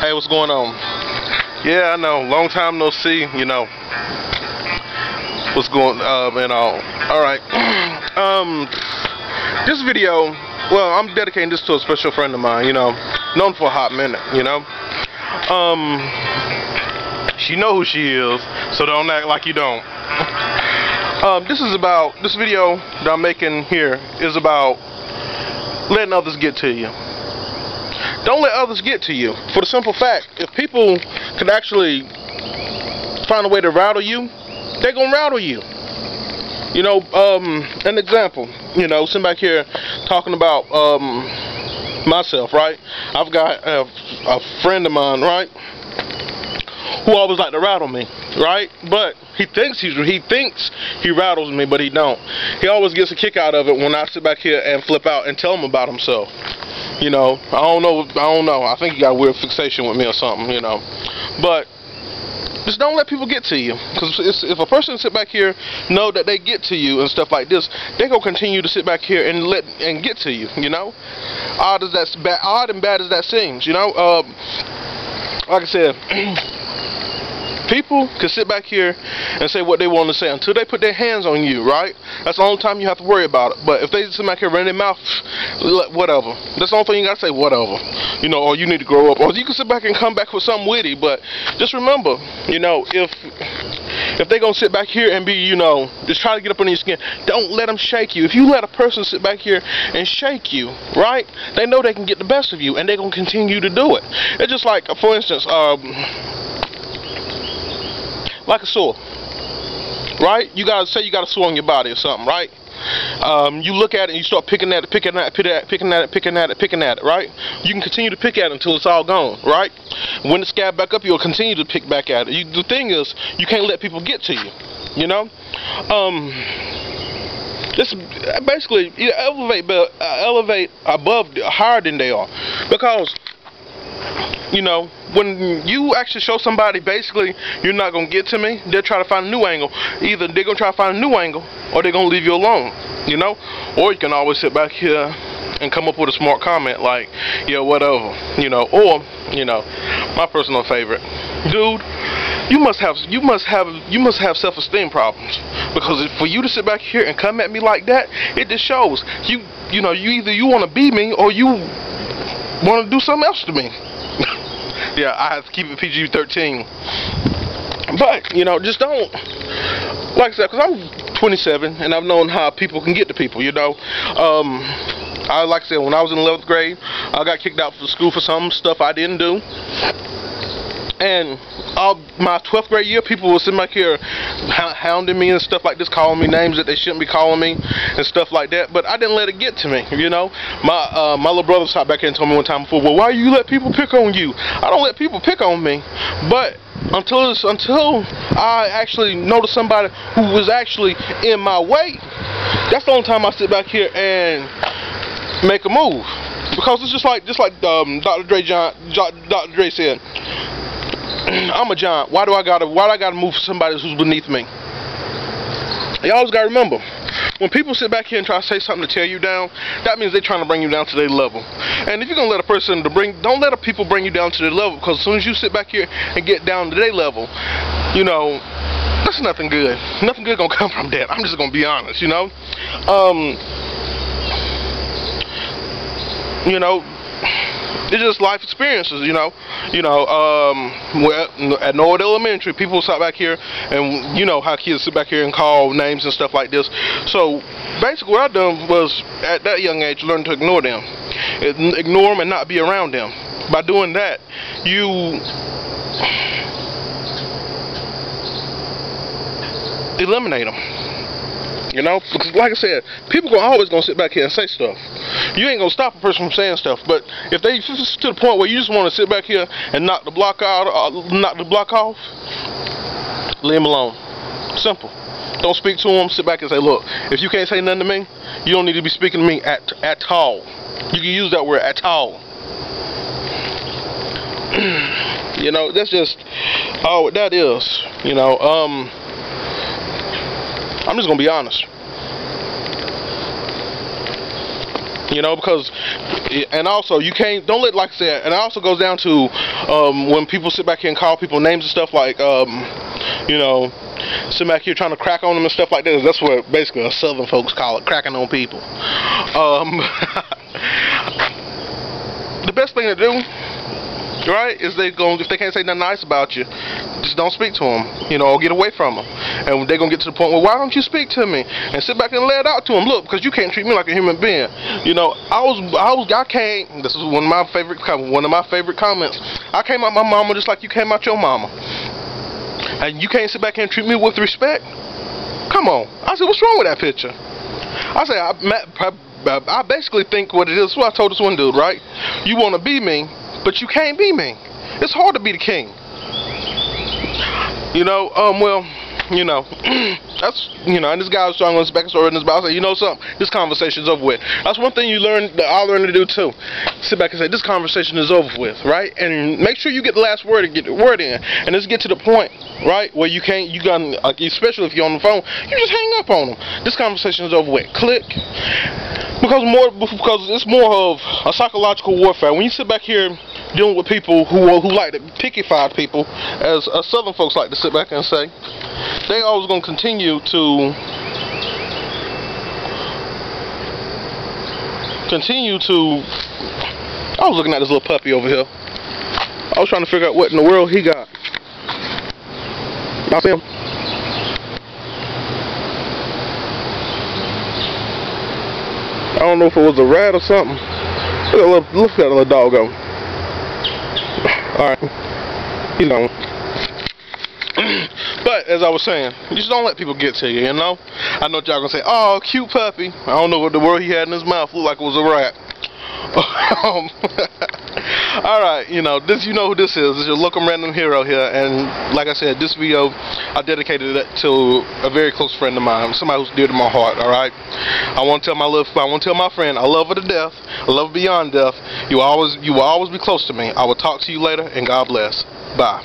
Hey, what's going on? Yeah, I know. Long time no see. You know what's going and all. All right. This video. Well, I'm dedicating this to a special friend of mine. You know, known for a hot minute. You know. She know who she is, so don't act like you don't. This video that I'm making here is about letting others get to you. Don't let others get to you. For the simple fact, if people can actually find a way to rattle you, they're gonna rattle you. You know, an example. You know, sitting back here talking about myself, right? I've got a friend of mine, right, who always like to rattle me, right? But he thinks he rattles me, but he don't. He always gets a kick out of it when I sit back here and flip out and tell him about himself. You know, I don't know. I think he got a weird fixation with me or something, you know. But just don't let people get to you, because if a person sit back here know that they get to you and stuff like this, they gonna continue to sit back here and get to you. You know, odd and bad as that seems. You know, like I said. People can sit back here and say what they want to say until they put their hands on you, right? That's the only time you have to worry about it. But if they sit back here running their mouth, whatever. That's the only thing you got to say, whatever. You know, or you need to grow up. Or you can sit back and come back with something witty. But just remember, you know, if they're going to sit back here and be, you know, just try to get up under your skin, don't let them shake you. If you let a person sit back here and shake you, right, they know they can get the best of you, and they're going to continue to do it. It's just like, for instance, like a sore, right? You got a sore on your body or something, right? You look at it and you start picking at it, right? You can continue to pick at it until it's all gone, right? When it scab back up, you'll continue to pick back at it. The thing is, you can't let people get to you, you know? This basically, you elevate above, higher than they are, because, you know, when you actually show somebody basically you're not going to get to me, they'll try to find a new angle. Either they're going to try to find a new angle, or they're going to leave you alone, you know? Or you can always sit back here and come up with a smart comment like, yeah, whatever, you know? Or, you know, my personal favorite, dude, you must have self-esteem problems, because for you to sit back here and come at me like that, it just shows you know, either you want to be me or you want to do something else to me. Yeah, I have to keep it PG-13. But, you know, just don't, like I said, because I'm 27 and I've known how people can get to people, you know. Like I said, when I was in 11th grade, I got kicked out of school for some stuff I didn't do. And my 12th grade year, people were sitting back here hounding me and stuff like this, calling me names that they shouldn't be calling me and stuff like that. But I didn't let it get to me, you know. My little brother sat back here and told me one time before, well, why you let people pick on you? I don't let people pick on me. But until I actually notice somebody who was actually in my way, that's the only time I sit back here and make a move. Because it's just like Dr. Dre said, I'm a giant. Why do I gotta move for somebody who's beneath me? You always gotta remember, when people sit back here and try to say something to tear you down, that means they're trying to bring you down to their level. And if you're gonna let a person don't let people bring you down to their level, because as soon as you sit back here and get down to their level, you know, that's nothing good. Nothing good gonna come from that. I'm just gonna be honest, you know. You know, it's just life experiences, you know. At Norwood Elementary, people sat back here, and you know how kids sit back here and call names and stuff like this. So basically, what I done was, at that young age, learn to ignore them, and not be around them. By doing that, you eliminate them. You know, because like I said, people always gonna sit back here and say stuff. You ain't gonna stop a person from saying stuff, but if it's to the point where you just want to sit back here and knock the block off, leave them alone. Simple. Don't speak to them. Sit back and say, look, if you can't say nothing to me, you don't need to be speaking to me at all. You can use that word, at all. You know, that's just what that is. You know, I'm just gonna be honest. You know, because, and also you can't, don't let, like I said, and it also goes down to when people sit back here and call people names and stuff like, you know, sit back here trying to crack on them and stuff like that. That's what basically us Southern folks call it, cracking on people. The best thing to do, right, is if they can't say nothing nice about you, just don't speak to them, you know, or get away from them. And they're gonna get to the point, well, why don't you speak to me? And sit back and lay it out to them. Look, because you can't treat me like a human being. You know, I came. This is one of my favorite comments. I came out my mama just like you came out your mama, and you can't sit back here and treat me with respect. Come on. I said, what's wrong with that picture? I said, I basically think what it is. What I told this one dude, right? You want to be me, but you can't be me. It's hard to be the king. You know, well, you know, that's, you know, and this guy was trying to back and story in his Bible. I said, you know something, this conversation's over with. That's one thing I learned to do too. Sit back and say, this conversation is over with, right? And make sure you get the last word and get the word in. And let's get to the point, right, where you can't, like, especially if you're on the phone, you just hang up on them. This conversation is over with. Click. Because it's more of a psychological warfare. When you sit back here dealing with people who like to picky-fied people, as Southern folks like to sit back and say, they always going to continue to I was looking at this little puppy over here. I was trying to figure out what in the world he got. Y'all see him? I don't know if it was a rat or something. Look at that little doggo. Alright. He's gone. But, as I was saying, you just don't let people get to you, you know? I know y'all gonna say, oh, cute puppy. I don't know what the word he had in his mouth. Looked like it was a rat. Alright, you know who this is. This is your local random hero here, and like I said, this video I dedicated it to a very close friend of mine, somebody who's dear to my heart. Alright, I want to tell my friend I love her to death. I love her beyond death. You will always be close to me. I will talk to you later, and God bless. Bye.